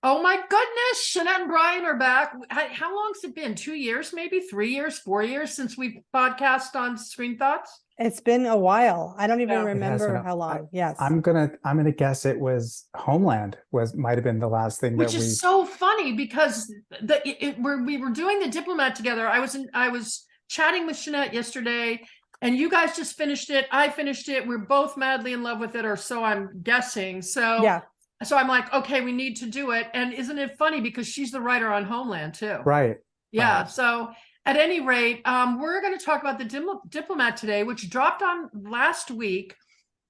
Oh my goodness, Shanette and Bryan are back. How long's it been? 2 years, maybe 3 years, 4 years since we podcast on Screen Thoughts? It's been a while. I don't even Yeah. remember how long. Yes. I'm gonna guess it was Homeland might have been the last thing Which that we. is so funny because we were doing the Diplomat together. I was chatting with Shanette yesterday, and you guys just finished it. I finished it. We're both madly in love with it, or so I'm guessing. So Yeah. So I'm like, okay, we need to do it. And isn't it funny because she's the writer on Homeland too? Right. Yeah. Right. So at any rate, we're going to talk about the Diplomat today, which dropped on last week,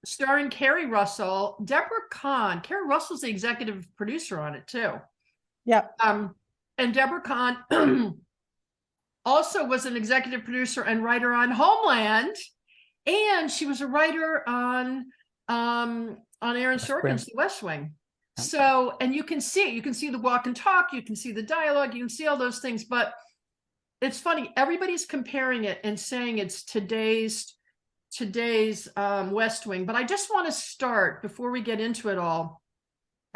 starring Carrie Russell, Deborah Khan. Carrie Russell's the executive producer on it too. Yep. And Deborah Khan also was an executive producer and writer on Homeland, and she was a writer on Aaron Sorkin's The West Wing. So, and you can see the walk and talk, you can see the dialogue, you can see all those things, but it's funny, everybody's comparing it and saying it's today's West Wing. But I just want to start before we get into it all.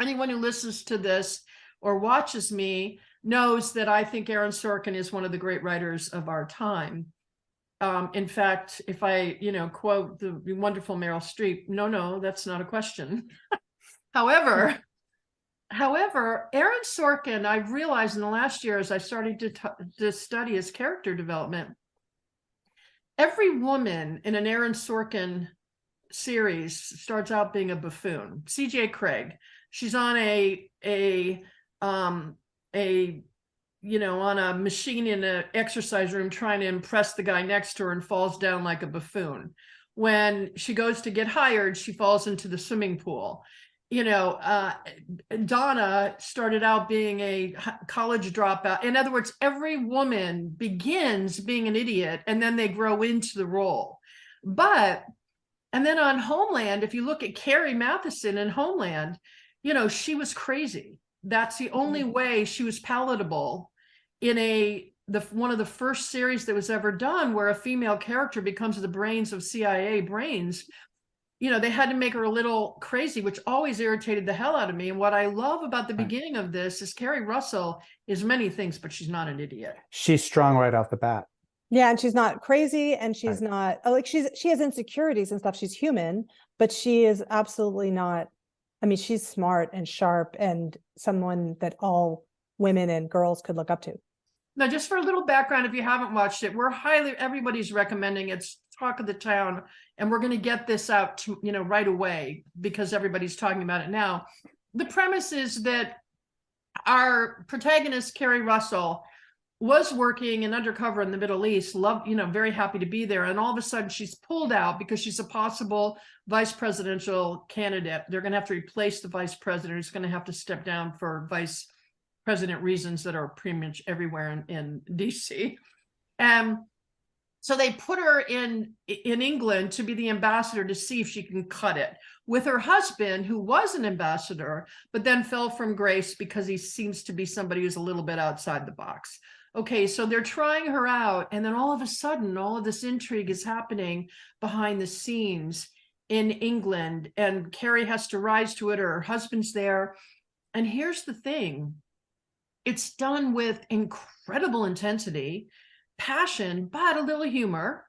Anyone who listens to this or watches me knows that I think Aaron Sorkin is one of the great writers of our time. In fact, if I, quote the wonderful Meryl Streep, no, that's not a question. However, Aaron Sorkin, I've realized in the last year as I started to study his character development, every woman in an Aaron Sorkin series starts out being a buffoon. C.J. Craig, she's on on a machine in an exercise room trying to impress the guy next to her and falls down like a buffoon. When she goes to get hired, she falls into the swimming pool. Donna started out being a college dropout. In other words, every woman begins being an idiot and then they grow into the role. And then on Homeland, if you look at Carrie Mathison in Homeland, she was crazy. That's the only way she was palatable in one of the first series that was ever done where a female character becomes the brains of CIA brains. They had to make her a little crazy, which always irritated the hell out of me. And what I love about the beginning of this is Carrie Russell is many things, but she's not an idiot. She's strong right off the bat. Yeah, and she's not crazy, and she's not like she has insecurities and stuff. She's human, but she is absolutely not. I mean, she's smart and sharp and someone that all women and girls could look up to. Now, just for a little background, if you haven't watched it, everybody's recommending it's talk of the town, and we're going to get this out right away because everybody's talking about it now. The premise is that our protagonist, Carrie Russell, was working in undercover in the Middle East, very happy to be there. And all of a sudden she's pulled out because she's a possible vice presidential candidate. They're going to have to replace the vice president. Who's going to have to step down for vice president reasons that are pretty much everywhere in DC. And so they put her in England to be the ambassador to see if she can cut it with her husband, who was an ambassador, but then fell from grace because he seems to be somebody who's a little bit outside the box. Okay, so they're trying her out, and then all of a sudden, all of this intrigue is happening behind the scenes in England, and Carrie has to rise to it, or her husband's there. And here's the thing. It's done with incredible intensity, passion, but a little humor,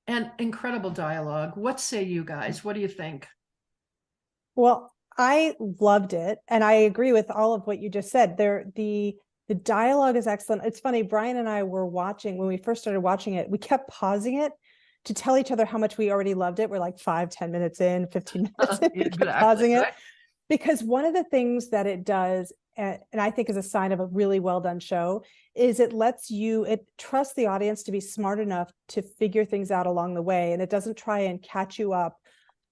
and incredible dialogue. What say you guys? What do you think? Well, I loved it, and I agree with all of what you just said. The dialogue is excellent. It's funny, Bryan and I were watching, when we first started watching it, we kept pausing it to tell each other how much we already loved it. We're like 5-10 minutes in, 15 minutes in, exactly, pausing it. Because one of the things that it does, and I think is a sign of a really well done show, is it trusts the audience to be smart enough to figure things out along the way. And it doesn't try and catch you up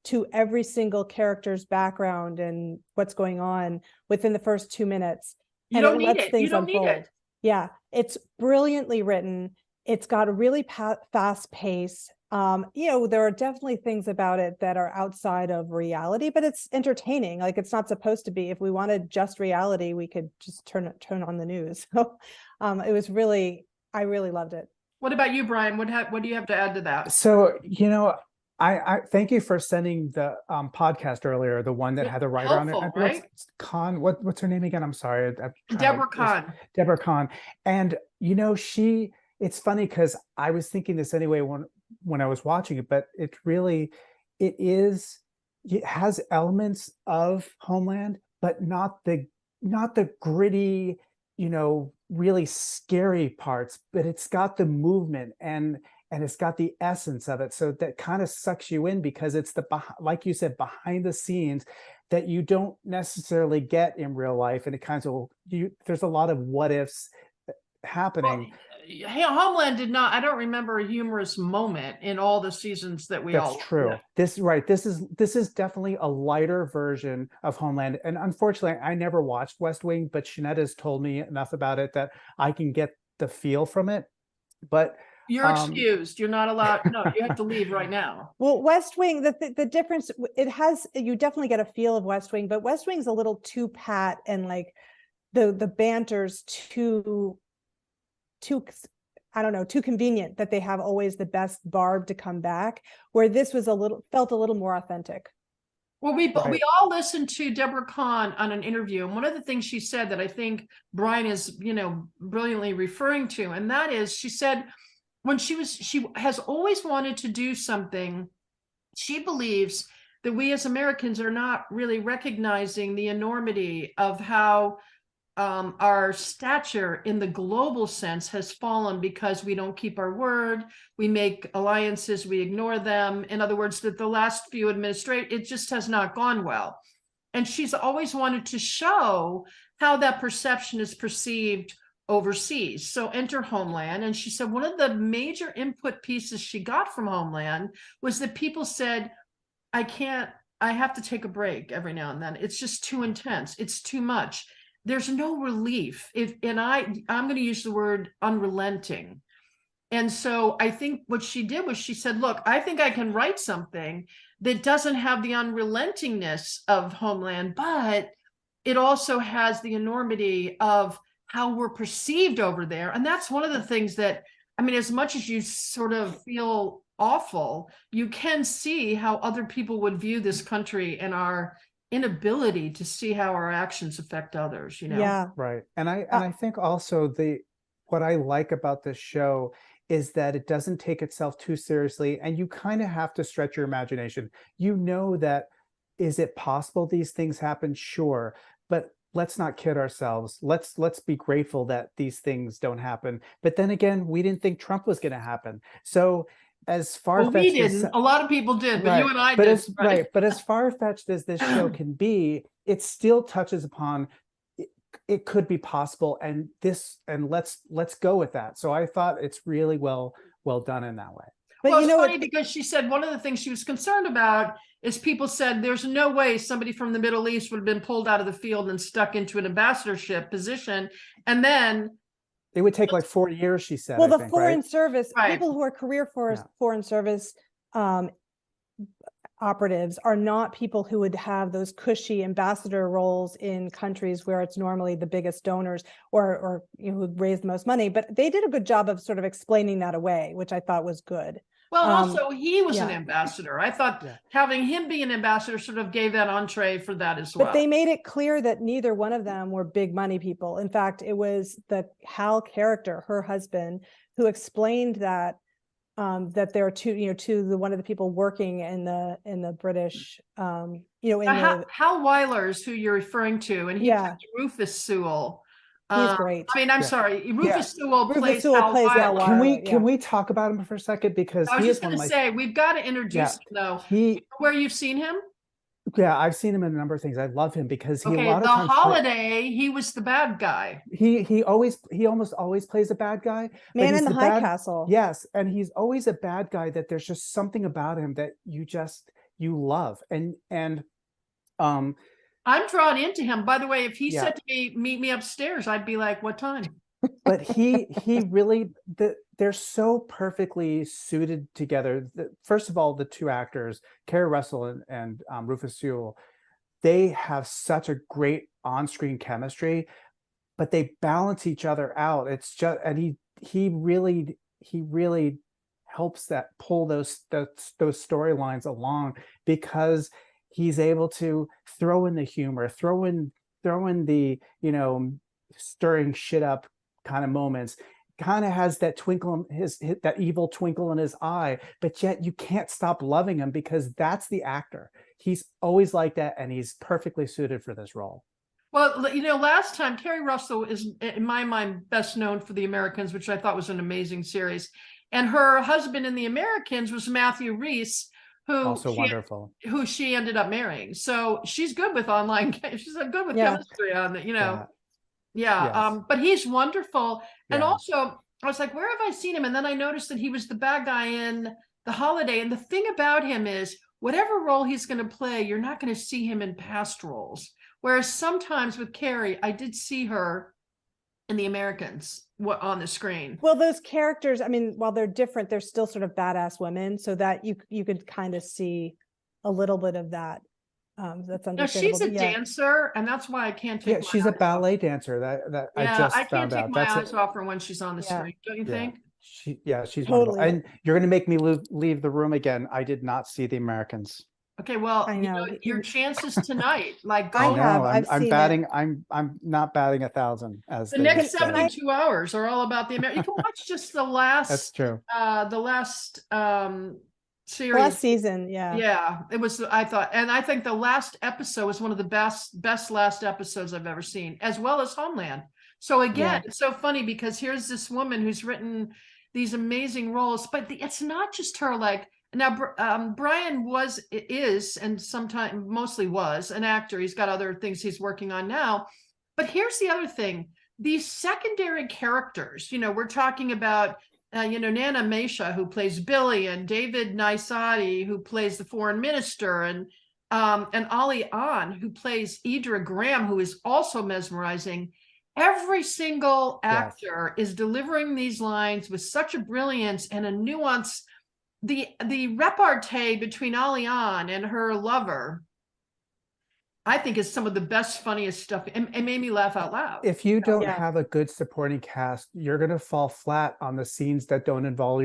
to every single character's background and what's going on within the first 2 minutes. You don't need it. You don't need it. Yeah, it's brilliantly written. It's got a really fast pace. There are definitely things about it that are outside of reality, but it's entertaining. Like, it's not supposed to be. If we wanted just reality, we could just turn on the news. So it was I really loved it. What about you, Bryan? What do you have to add to that? So, I thank you for sending the podcast earlier, the one that had the writer on it. Helpful, What's right? Khan? What's her name again? I'm sorry. I'm trying Deborah Khan. Deborah Khan. And you know, it's funny because I was thinking this anyway when I was watching it, but it has elements of Homeland, but not the gritty, really scary parts, but it's got the movement and it's got the essence of it. So that kind of sucks you in because it's like you said, behind the scenes that you don't necessarily get in real life. And it kind of, there's a lot of what ifs happening. Well, Homeland did not, I don't remember a humorous moment in all the seasons that we all. That's true. This is definitely a lighter version of Homeland. And unfortunately, I never watched West Wing, but Shanette has told me enough about it that I can get the feel from it. But you're excused. You're not allowed. No, you have to leave right now. Well, West Wing, the difference, you definitely get a feel of West Wing, but West Wing's a little too pat and like the banter's too, I don't know, too convenient that they have always the best Barb to come back, where this was felt a little more authentic. Well, we all listened to Deborah Khan on an interview, and one of the things she said that I think Bryan is, brilliantly referring to, and that is, she said, when she has always wanted to do something, she believes that we as Americans are not really recognizing the enormity of how our stature in the global sense has fallen because we don't keep our word, we make alliances, we ignore them. In other words, that the last few it just has not gone well. And she's always wanted to show how that perception is perceived overseas. So enter Homeland. And she said one of the major input pieces she got from Homeland was that people said, I have to take a break every now and then. It's just too intense. It's too much. There's no relief. I'm going to use the word unrelenting. And so I think what she did was she said, look, I think I can write something that doesn't have the unrelentingness of Homeland, but it also has the enormity of how we're perceived over there. And that's one of the things that, I mean, as much as you sort of feel awful, you can see how other people would view this country and our inability to see how our actions affect others, Yeah. Right. And I think also what I like about this show is that it doesn't take itself too seriously, and you kind of have to stretch your imagination. That, is it possible these things happen? Sure. But let's not kid ourselves. Let's be grateful that these things don't happen. But then again, we didn't think Trump was going to happen. So as far-fetched we didn't. A lot of people did, but right. You and I but did. Right. But as far-fetched as this show can be, it still touches upon it could be possible, and let's go with that. So I thought it's really well done in that way. But well, it's funny because she said one of the things she was concerned about is people said there's no way somebody from the Middle East would have been pulled out of the field and stuck into an ambassadorship position, and then it would take like 4 years, she said. Well, the foreign service, right. People who are career foreign service operatives are not people who would have those cushy ambassador roles in countries where it's normally the biggest donors or who raise the most money. But they did a good job of sort of explaining that away, which I thought was good. Well, also he was an ambassador. I thought having him be an ambassador sort of gave that entree for that as well. But they made it clear that neither one of them were big money people. In fact, it was the Hal character, her husband, who explained that there are one of the people working in the British, Hal Weilers, who you're referring to, and he played Rufus Sewell. He's great. I mean, I'm sorry, Rufus Sewell plays Hal Weilers. Can we talk about him for a second? Because I was just going to say, we've got to introduce him though. Where you've seen him? Yeah, I've seen him in a number of things. I love him because he a lot of times Holiday, he was the bad guy. He almost always plays a bad guy. Man in the High Castle. Yes, and he's always a bad guy that there's just something about him that you love. And I'm drawn into him. By the way, if he said to me, meet me upstairs, I'd be like, what time? But he really, they're so perfectly suited together. First of all, the two actors, Carrie Russell and Rufus Sewell, they have such a great on-screen chemistry, but they balance each other out. It's just, and he really helps that pull those storylines along, because he's able to throw in the humor, throw in the, stirring shit up kind of moments, kind of has that twinkle in that evil twinkle in his eye, but yet you can't stop loving him because that's the actor. He's always like that, and he's perfectly suited for this role. Well, last time, Carrie Russell is, in my mind, best known for The Americans, which I thought was an amazing series. And her husband in The Americans was Matthew Rhys, who she ended up marrying. So she's good with online. She's good with chemistry on it, Yeah. Yes. But he's wonderful. Yeah. And also, I was like, where have I seen him? And then I noticed that he was the bad guy in The Holiday. And the thing about him is, whatever role he's going to play, you're not going to see him in past roles. Whereas sometimes with Carrie, I did see her in The Americans on the screen. Well, those characters, I mean, while they're different, they're still sort of badass women, so that you could kind of see a little bit of that. That's understandable. No, she's a dancer, and that's why I can't take. Yeah, she's a ballet dancer. That I can't take my eyes it. off her when she's on the screen. Don't you think? She's totally wonderful. And you're going to make me leave the room again. I did not see The Americans. Okay, well, I know. Your chances tonight, like, I'm batting. I'm not batting 1,000 as the next 72 hours are all about the American. You can watch just the last. That's true. The last series, last season, it was. I thought, and I think the last episode was one of the best last episodes I've ever seen, as well as Homeland. So again, it's so funny because here's this woman who's written these amazing roles, but it's not just her. Like, now, Bryan is, and sometimes mostly was, an actor. He's got other things he's working on now. But here's the other thing. These secondary characters, we're talking about, Nana Mesha, who plays Billy, and David Naisadi, who plays the foreign minister, and Ali Ahn, who plays Idra Graham, who is also mesmerizing. Every single actor is delivering these lines with such a brilliance and a nuance. The repartee between Ali Ahn and her lover, I think, is some of the best, funniest stuff. It made me laugh out loud. If you don't have a good supporting cast, you're going to fall flat on the scenes that don't involve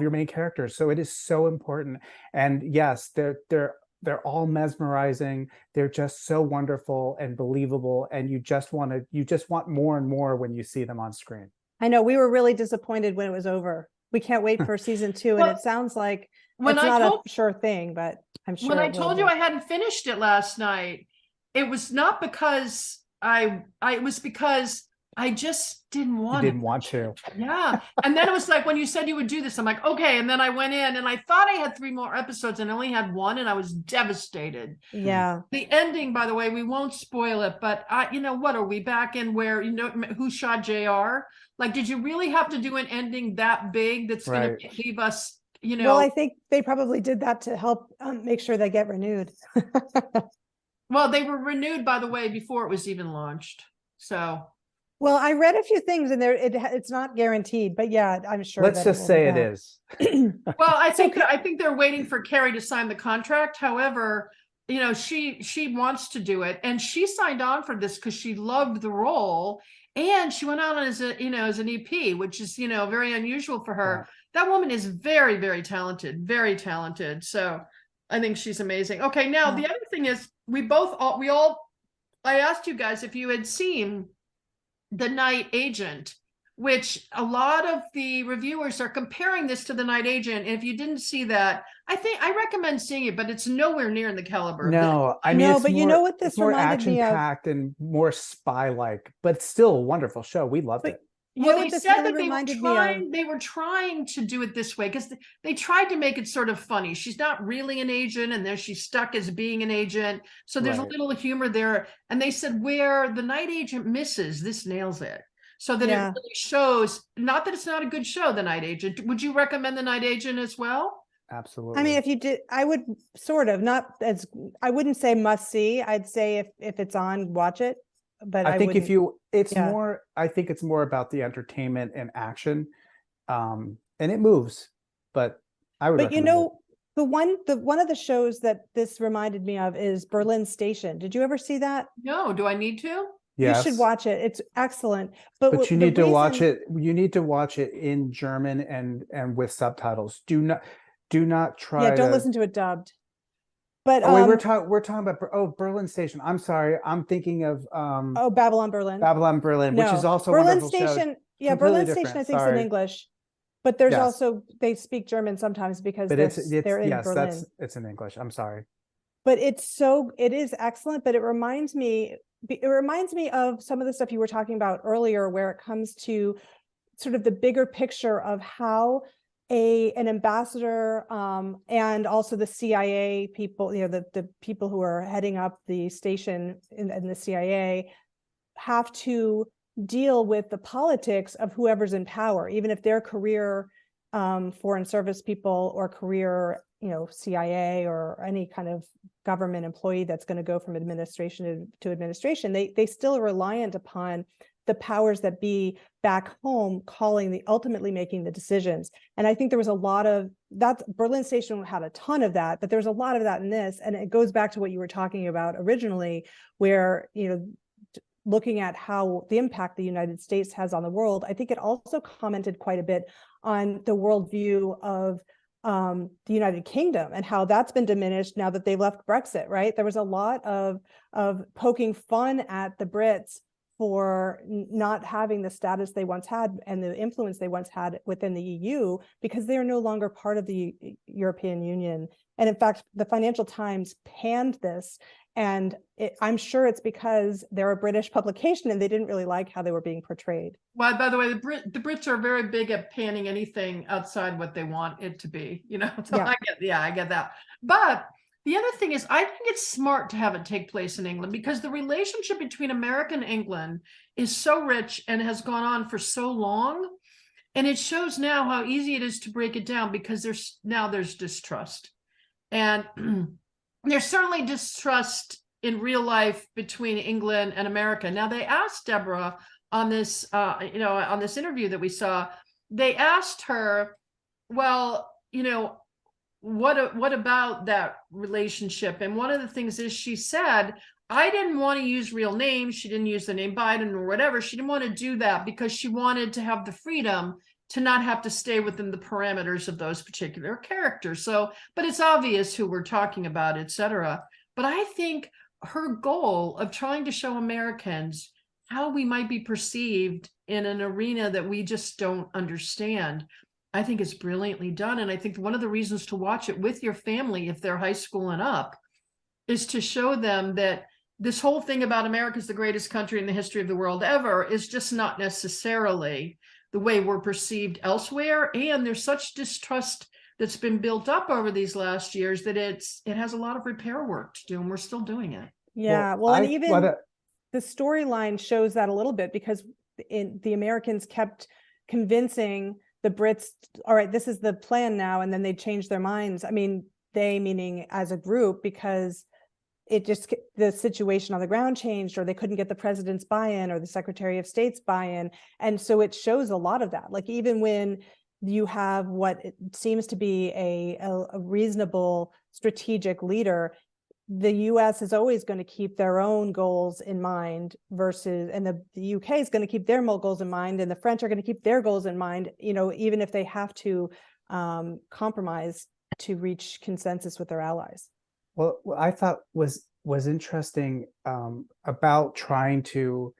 your main characters. So it is so important. And yes, they're all mesmerizing. They're just so wonderful and believable. And you just want more and more when you see them on screen. I know, we were really disappointed when it was over. We can't wait for season 2. And it sounds like it's not a sure thing, but I'm sure. When I told you I hadn't finished it last night, it was not because it was because I just didn't want to. Yeah. And then it was like, when you said you would do this, I'm like, okay. And then I went in and I thought I had 3 more episodes and I only had 1, and I was devastated. Yeah. The ending, by the way, we won't spoil it, but what are we back in where, who shot JR? Like, did you really have to do an ending that big that's going to leave us, Well, I think they probably did that to help make sure they get renewed. Well, they were renewed, by the way, before it was even launched. So. Well, I read a few things, and it's not guaranteed, but yeah, I'm sure. Let's just say it is. Well, I think they're waiting for Carrie to sign the contract. However, she wants to do it, and she signed on for this because she loved the role, and she went on as an EP, which is very unusual for her. Yeah. That woman is very, very talented, very talented. So I think she's amazing. Okay, now the other thing is I asked you guys if you had seen The Night Agent, which a lot of the reviewers are comparing this to The Night Agent. And if you didn't see that, I recommend seeing it, but it's nowhere near in the caliber. No, I mean, but you know what this more reminded me of? action-packed and more spy-like, but still a wonderful show. We loved it. Well, they said that they were trying to do it this way because they tried to make it sort of funny. She's not really an agent, and then she's stuck as being an agent. So there's a little humor there. And they said where The Night Agent misses, this nails it. So that it really shows, not that it's not a good show, The Night Agent. Would you recommend The Night Agent as well? Absolutely. I mean, if you did, I would sort of, I wouldn't say must see. I'd say if it's on, watch it. But I think I think it's more about the entertainment and action, and it moves. But I would. But the one of the shows that this reminded me of is Berlin Station. Did you ever see that? No. Do I need to? You Yes. should watch it. It's excellent. But But you the need to watch reason- it. You need to watch it in German and with subtitles. Do not try Yeah, don't to. listen to it dubbed. But Oh wait, we're talking about Berlin Station. I'm sorry, I'm thinking of oh, Babylon Berlin. Babylon Berlin, which No, is also a Berlin wonderful show. Station. Yeah, Completely Berlin Station, different, I think, is in sorry. English. But there's Yes. also, they speak German sometimes because But it's they're in yes, Berlin. it's in English. I'm sorry. But it is excellent, but it reminds me of some of the stuff you were talking about earlier, where it comes to sort of the bigger picture of how an ambassador and also the CIA people, the people who are heading up the station in the CIA have to deal with the politics of whoever's in power, even if they're career foreign service people or career, CIA or any kind of government employee that's going to go from administration to administration. They still are reliant upon the powers that be back home ultimately making the decisions. And I think there was a lot of that. Berlin Station had a ton of that, but there's a lot of that in this. And it goes back to what you were talking about originally, where, looking at how the impact the United States has on the world. I think it also commented quite a bit on the worldview of the United Kingdom and how that's been diminished now that they've left Brexit, right? There was a lot of poking fun at the Brits for not having the status they once had and the influence they once had within the EU, because they are no longer part of the European Union. And in fact, the Financial Times panned this, and I'm sure it's because they're a British publication and they didn't really like how they were being portrayed. Well, by the way, the Brits are very big at panning anything outside what they want it to be, So Yeah. I get that. But the other thing is, I think it's smart to have it take place in England, because the relationship between America and England is so rich and has gone on for so long. And it shows now how easy it is to break it down, because there's distrust. And there's certainly distrust in real life between England and America. Now, they asked Deborah on this, on this interview that we saw, they asked her, well, what about that relationship? And one of the things is, she said, I didn't want to use real names. She didn't use the name Biden or whatever. She didn't want to do that because she wanted to have the freedom to not have to stay within the parameters of those particular characters. So, but it's obvious who we're talking about, etc. But I think her goal of trying to show Americans how we might be perceived in an arena that we just don't understand, I think is brilliantly done. And I think one of the reasons to watch it with your family, if they're high school and up, is to show them that this whole thing about America's the greatest country in the history of the world ever is just not necessarily the way we're perceived elsewhere. And there's such distrust that's been built up over these last years that it has a lot of repair work to do, and we're still doing it. Yeah, and even the storyline shows that a little bit, because the Americans kept convincing the Brits, all right, this is the plan now, and then they changed their minds. I mean, they meaning as a group, because the situation on the ground changed, or they couldn't get the president's buy-in or the Secretary of State's buy-in. And so it shows a lot of that. Like, even when you have what it seems to be a reasonable strategic leader, the US is always going to keep their own goals in mind and the UK is going to keep their goals in mind, and the French are going to keep their goals in mind, even if they have to compromise to reach consensus with their allies. Well, what I thought was interesting about trying to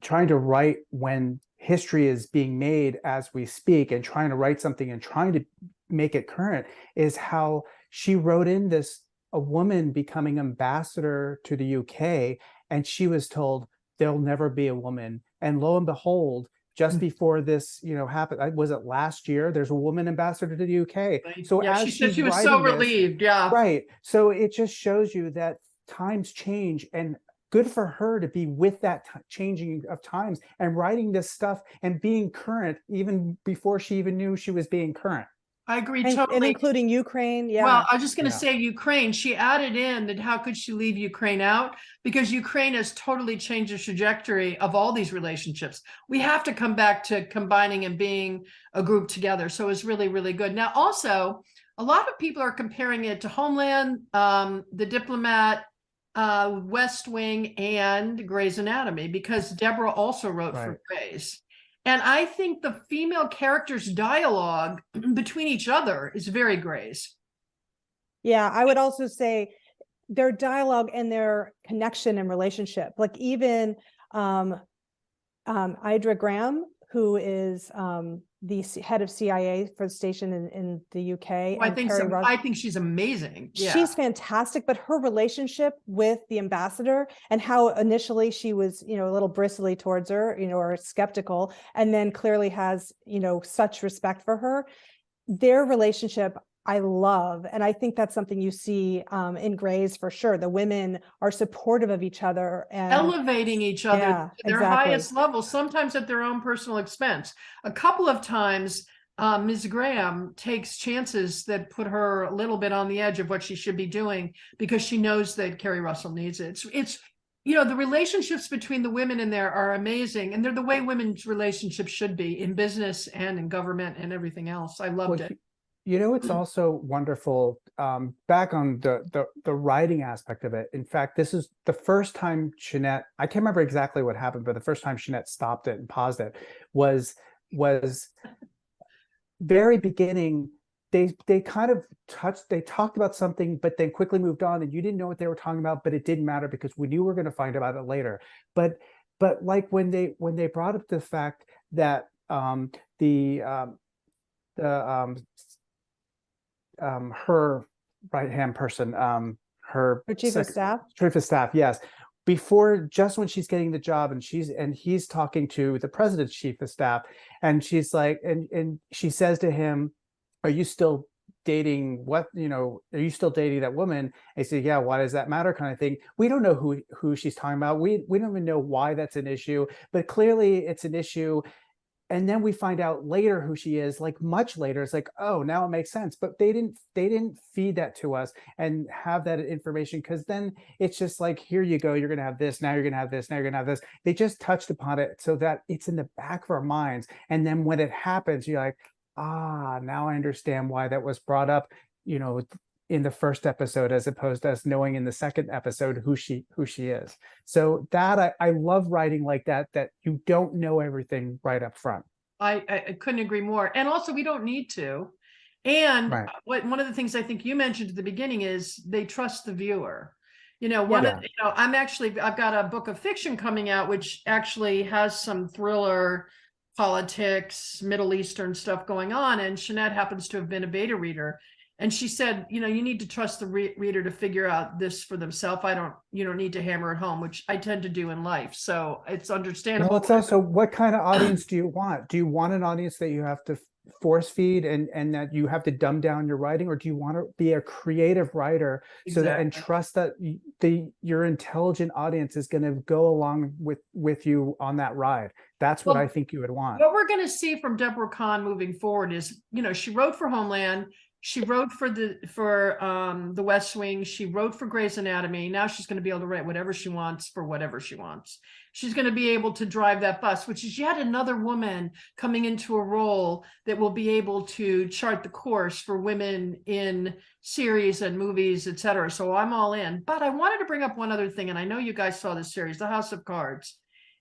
write when history is being made as we speak, and trying to write something and trying to make it current, is how she wrote in a woman becoming ambassador to the UK, and she was told there'll never be a woman. And lo and behold, just before this, happened, was it last year? There's a woman ambassador to the UK. So she said she was so relieved. Yeah. Right. So it just shows you that times change, and good for her to be with that changing of times and writing this stuff and being current even before she even knew she was being current. I agree totally. And including Ukraine. Yeah. Well, I was just going to say Ukraine. She added in that how could she leave Ukraine out? Because Ukraine has totally changed the trajectory of all these relationships. We have to come back to combining and being a group together. So it's really, really good. Now, also, a lot of people are comparing it to Homeland, the Diplomat, West Wing and Grey's Anatomy, because Deborah also wrote for Right. Grey's. And I think the female characters' dialogue between each other is very Grey's. Yeah, I would also say their dialogue and their connection and relationship. Like even Idra Graham, who is the head of CIA for the station in the UK, I and think Carrie Russell. I think she's amazing. Yeah. She's fantastic, but her relationship with the ambassador and how initially she was, a little bristly towards her, or skeptical, and then clearly has, such respect for her. Their relationship I love. And I think that's something you see in Grey's for sure. The women are supportive of each other and elevating each other Yeah, to their exactly. highest level, sometimes at their own personal expense. A couple of times, Ms. Graham takes chances that put her a little bit on the edge of what she should be doing because she knows that Carrie Russell needs it. It's the relationships between the women in there are amazing, and they're the way women's relationships should be in business and in government and everything else. I loved it. It's also wonderful, back on the writing aspect of it. In fact, this is the first time Shanette, I can't remember exactly what happened, but the first time Shanette stopped it and paused it was very beginning. They kind of talked about something, but then quickly moved on, and you didn't know what they were talking about, but it didn't matter because we knew we were going to find about it later. But like when they brought up the fact that her right-hand person, her chief of staff. Chief of staff, yes. Before, just when she's getting the job, and he's talking to the president's chief of staff, and she's like, and she says to him, "Are you still dating are you still dating that woman?" And he said, "Yeah, why does that matter?" kind of thing. We don't know who she's talking about. We don't even know why that's an issue, but clearly it's an issue. And then we find out later who she is, like much later. It's like, oh, now it makes sense. But they didn't feed that to us and have that information, because then it's just like, here you go, you're gonna have this, now you're gonna have this, now you're gonna have this. They just touched upon it so that it's in the back of our minds. And then when it happens, you're like, now I understand why that was brought up, in the first episode, as opposed to us knowing in the second episode who she is. So that I love writing like that you don't know everything right up front. I couldn't agree more. And also, we don't need to. And Right. One of the things I think you mentioned at the beginning is they trust the viewer. I've got a book of fiction coming out, which actually has some thriller, politics, Middle Eastern stuff going on. And Shanette happens to have been a beta reader. And she said, you need to trust the reader to figure out this for themselves. You don't need to hammer it home, which I tend to do in life. So it's understandable. Well, it's also, what kind of audience do you want? Do you want an audience that you have to force feed and that you have to dumb down your writing, or do you want to be a creative writer and trust that your intelligent audience is going to go along with you on that ride? That's what I think you would want. What we're going to see from Deborah Khan moving forward is, she wrote for Homeland. She wrote for the West Wing. She wrote for Grey's Anatomy. Now she's going to be able to write whatever she wants for whatever she wants. She's going to be able to drive that bus, which is yet another woman coming into a role that will be able to chart the course for women in series and movies, etc. So I'm all in. But I wanted to bring up one other thing, and I know you guys saw this series, The House of Cards.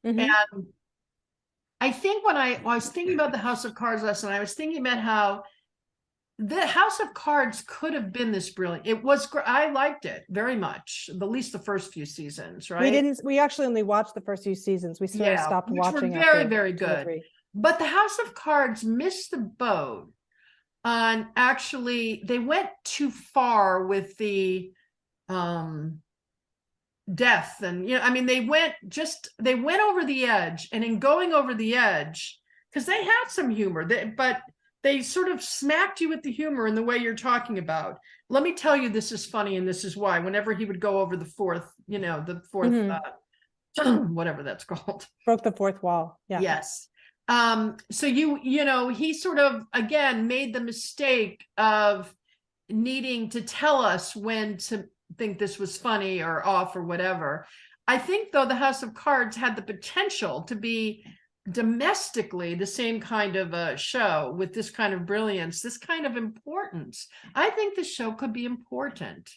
Mm-hmm. And I think when I was thinking about The House of Cards last night, I was thinking about how the House of Cards could have been this brilliant. It was, I liked it very much, at least the first few seasons, right? We actually only watched the first few seasons. We sort of stopped watching. Were very, very good. But the House of Cards missed the boat on, actually, they went too far with the death. And, they went over the edge, and in going over the edge, because they had some humor, but they sort of smacked you with the humor in the way you're talking about. Let me tell you, this is funny, and this is why. Whenever he would go over the fourth, whatever that's called. Broke the fourth wall. Yeah. Yes. So he sort of, again, made the mistake of needing to tell us when to think this was funny or off or whatever. I think, though, the House of Cards had the potential to be domestically the same kind of a show with this kind of brilliance, this kind of importance. I think the show could be important.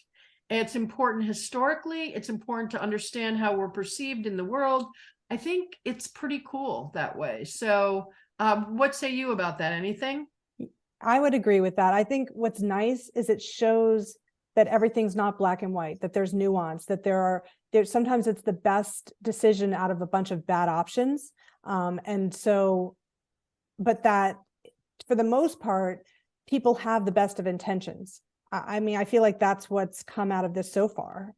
It's important historically. It's important to understand how we're perceived in the world. I think it's pretty cool that way. So, what say you about that? Anything? I would agree with that. I think what's nice is it shows that everything's not black and white, that there's nuance, that there's sometimes it's the best decision out of a bunch of bad options. And so, but that for the most part, people have the best of intentions. I mean, I feel like that's what's come out of this so far.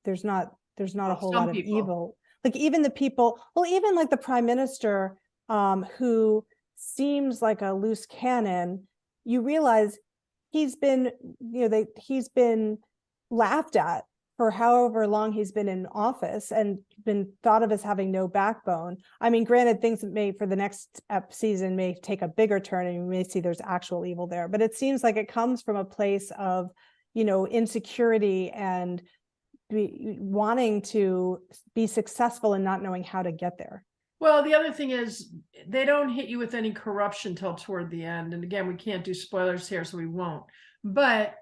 There's not a whole lot of evil. Like even the people, well, even like the prime minister, who seems like a loose cannon, you realize he's been, he's been laughed at for however long he's been in office and been thought of as having no backbone. I mean, granted, things may for the next season may take a bigger turn and you may see there's actual evil there, but it seems like it comes from a place of, insecurity and wanting to be successful and not knowing how to get there. Well, the other thing is they don't hit you with any corruption till toward the end. And again, we can't do spoilers here, so we won't. But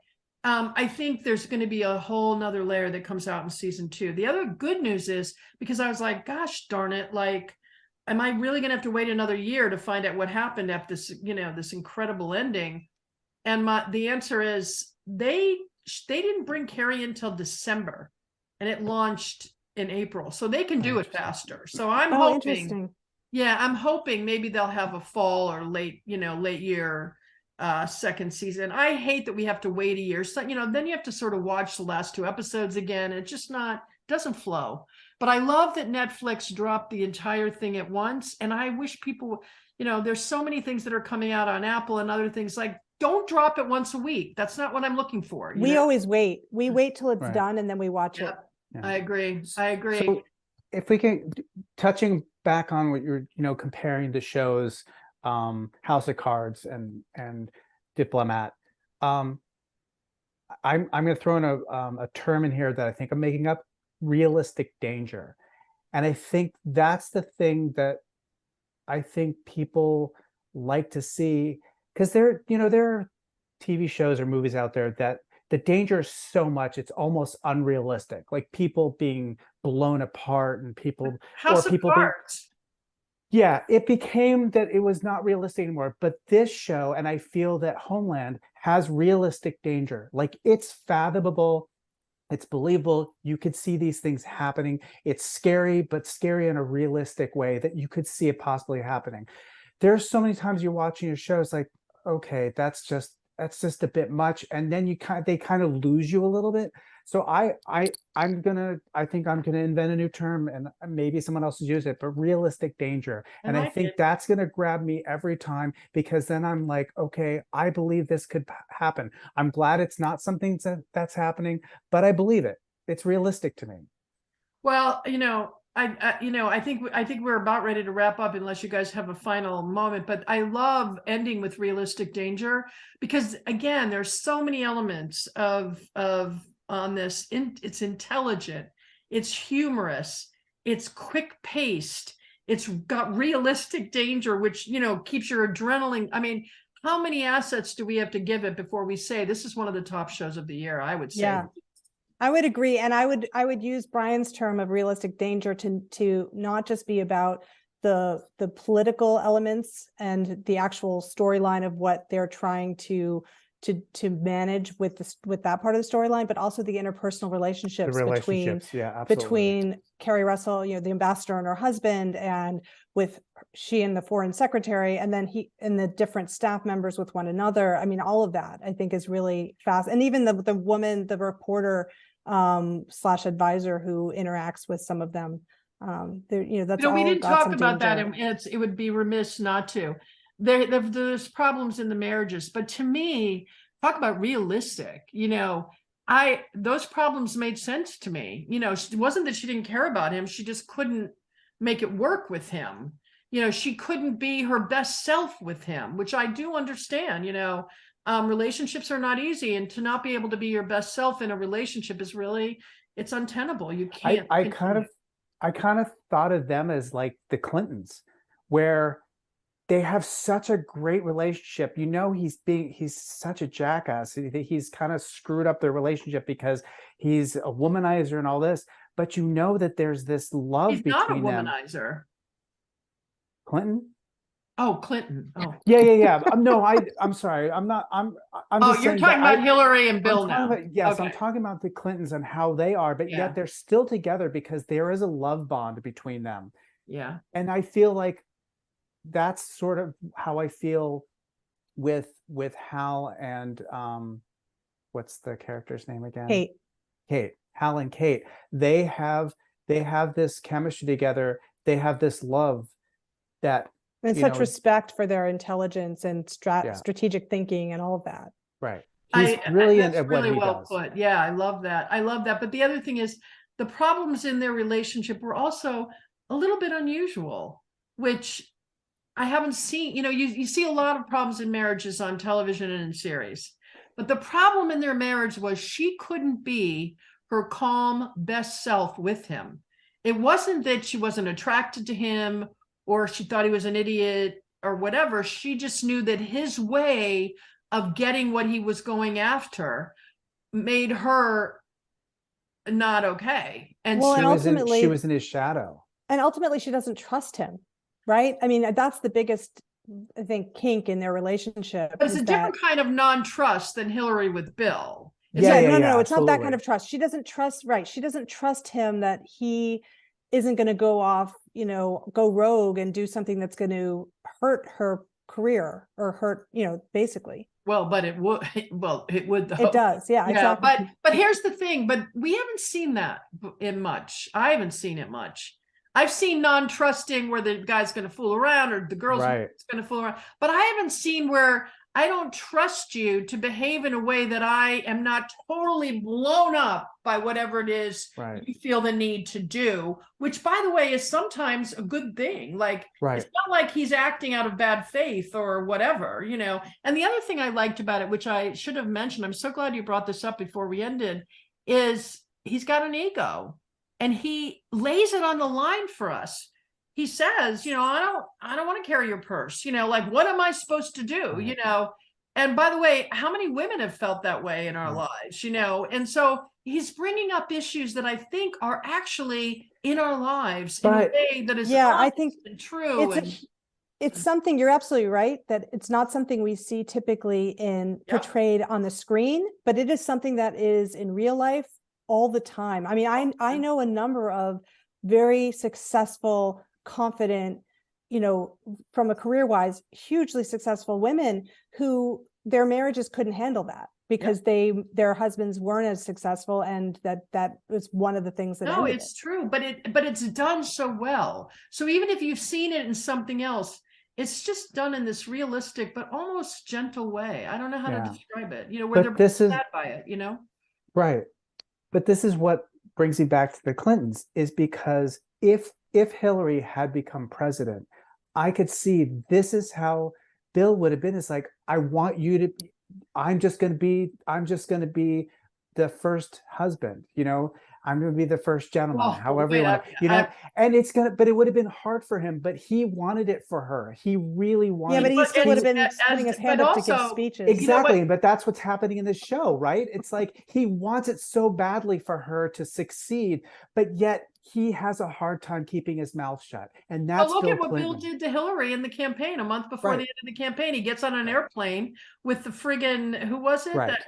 I think there's going to be a whole nother layer that comes out in season 2. The other good news is, because I was like, gosh darn it, like, am I really going to have to wait another year to find out what happened after this, this incredible ending? And the answer is they didn't bring Carrie in until December, and it launched in April, so they can do it faster. So I'm hoping, I'm hoping maybe they'll have a fall or late year second season. I hate that we have to wait a year. So, then you have to sort of watch the last 2 episodes again. It just doesn't flow. But I love that Netflix dropped the entire thing at once. And I wish people, there's so many things that are coming out on Apple and other things, like, don't drop it once a week. That's not what I'm looking for. We always wait. We wait till it's done and then we watch it. Yeah. I agree. So if we can, touching back on what you're, comparing the shows, House of Cards and Diplomat, I'm going to throw in a term in here that I think I'm making up: realistic danger. And I think that's the thing that I think people like to see, because there are TV shows or movies out there that the danger is so much it's almost unrealistic, like people being blown apart and people House of Cards. Yeah, it became that it was not realistic anymore. But this show, and I feel that Homeland has realistic danger. Like, it's fathomable, it's believable. You could see these things happening. It's scary, but scary in a realistic way that you could see it possibly happening. There's so many times you're watching a show, it's like, okay, that's just a bit much, and then they kind of lose you a little bit. So I think I'm gonna invent a new term, and maybe someone else has used it, but realistic danger. And I think that's gonna grab me every time, because then I'm like, okay, I believe this could happen. I'm glad it's not something that's happening, but I believe it. It's realistic to me. Well, I think we're about ready to wrap up, unless you guys have a final moment. But I love ending with realistic danger, because again, there's so many elements of on this. It's intelligent, it's humorous, it's quick paced, it's got realistic danger, which keeps your adrenaline. I mean, how many assets do we have to give it before we say this is one of the top shows of the year? I would say. Yeah. I would agree. And I would use Bryan's term of realistic danger to not just be about the political elements and the actual storyline of what they're trying to manage with that part of the storyline, but also the interpersonal relationships, between Carrie Russell, the ambassador, and her husband, and with she and the foreign secretary, and then he and the different staff members with one another. I mean, all of that I think is really fast. And even the woman, the reporter / advisor who interacts with some of them. That's all. We didn't talk about that, and it would be remiss not to. There's problems in the marriages, but to me, talk about realistic. Those problems made sense to me. It wasn't that she didn't care about him; she just couldn't make it work with him. She couldn't be her best self with him, which I do understand. Relationships are not easy, and to not be able to be your best self in a relationship is really, it's untenable. You can't. I kind of thought of them as like the Clintons, where they have such a great relationship. You know, he's such a jackass. He's kind of screwed up their relationship because he's a womanizer and all this, but you know that there's this love He's not a between them. womanizer. Clinton? Oh, Clinton. Oh, Yeah. No, I'm sorry. I'm oh, just you're saying talking that about Hillary and I'm Bill talking now. about, yes, I'm Okay. talking about the Clintons and how they are, but Yeah. yet they're still together because there is a love bond between them. Yeah. And I feel like that's sort of how I feel with Hal and what's the character's name again? Kate. Hal and Kate. They have this chemistry together. They have this love that, And you such know, respect for their intelligence and Yeah. strategic thinking and all of that. right. He's brilliant that's at what really he well does. put. Yeah, I love that. I love that. But the other thing is the problems in their relationship were also a little bit unusual, which I haven't seen. You know, you see a lot of problems in marriages on television and in series. But the problem in their marriage was she couldn't be her calm, best self with him. It wasn't that she wasn't attracted to him or she thought he was an idiot or whatever. She just knew that his way of getting what he was going after made her not okay. And Well, so, and ultimately, she was in his shadow. and ultimately she doesn't trust him, right? I mean, that's the biggest, I think, kink in their relationship. but it's is a different kind of non-trust than Hillary with Bill. Yeah, Yeah, no, it's not that kind absolutely. of trust. She doesn't trust, right? She doesn't trust him that he isn't going to go off, go rogue and do something that's going to hurt her career or hurt, basically. Well, but it would. Well, it would though. It does, yeah, exactly. But here's the thing. But we haven't seen that in much. I haven't seen it much. I've seen non-trusting where the guy's going to fool around or the girl's Right. going to fool around. But I haven't seen where I don't trust you to behave in a way that I am not totally blown up by whatever it is Right. you feel the need to do, which, by the way, is sometimes a good thing. Like, Right. it's not like he's acting out of bad faith or whatever, And the other thing I liked about it, which I should have mentioned, I'm so glad you brought this up before we ended, is he's got an ego and he lays it on the line for us. He says, I don't want to carry your purse, like, what am I supposed to do? Right. And by the way, how many women have felt that way in our lives, And so he's bringing up issues that I think are actually in our lives in a way that is I think and true. It's something, you're absolutely right, that it's not something we see typically portrayed on the screen, but it is something that is in real life all the time. I mean, I know a number of very successful, confident, from a career-wise, hugely successful women who their marriages couldn't handle that because their husbands weren't as successful, and that was one of the things that ended it's true, but it's done so well. So even if you've seen it in something else, it's just done in this realistic but almost gentle way. I don't know how to describe it. Where they're sad by it. Right. But this is what brings me back to the Clintons, is because if Hillary had become president, I could see this is how Bill would have been. It's like, I want you to, I'm just going to be the first husband, I'm going to be the first gentleman, however you want to, and but it would have been hard for him, but he wanted it for her. He really wanted. Yeah, but he still would have been putting his hand up to give speeches. Exactly. But that's what's happening in this show, right? It's like, he wants it so badly for her to succeed, but yet he has a hard time keeping his mouth shut. And that's look Bill at what Clinton. Bill did to Hillary in the campaign a month before the end of the campaign. He gets on an airplane with the friggin', who was it? That,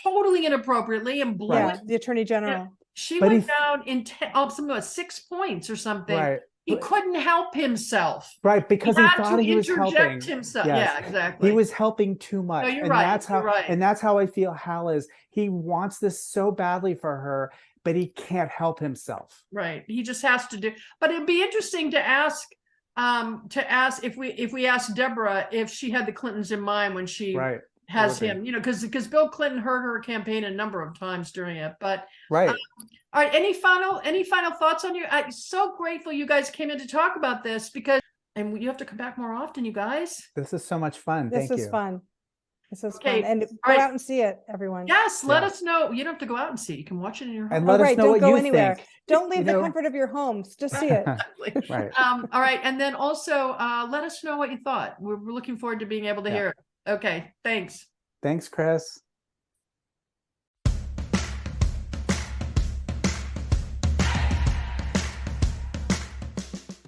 totally inappropriately and blew it. The attorney general. She went down in 6 points or something. Right. He couldn't help himself. Right, because he thought he was helping himself. Yes. Yeah, exactly. He was helping too much. No, you're right. And that's how I feel Hal is. He wants this so badly for her, but he can't help himself. Right. He just has to do. But it'd be interesting to ask if we asked Deborah if she had the Clintons in mind when she has him, because Bill Clinton heard her campaign a number of times during it. But all right, any final thoughts on you? I'm so grateful you guys came in to talk about this, and you have to come back more often, you guys. This is so much fun. This is fun. This is Okay, fun. And go right. out and see it, everyone. Yes, let Yeah. us know. You don't have to go out and see. You can watch it in your home. And Oh, let us right. know Don't what go you anywhere. think. Don't leave You know? the comfort of your homes. Just see it. Exactly. Right. All right. And then also let us know what you thought. We're looking forward to being able to Yeah. hear it. Okay. Thanks. Thanks, Chris.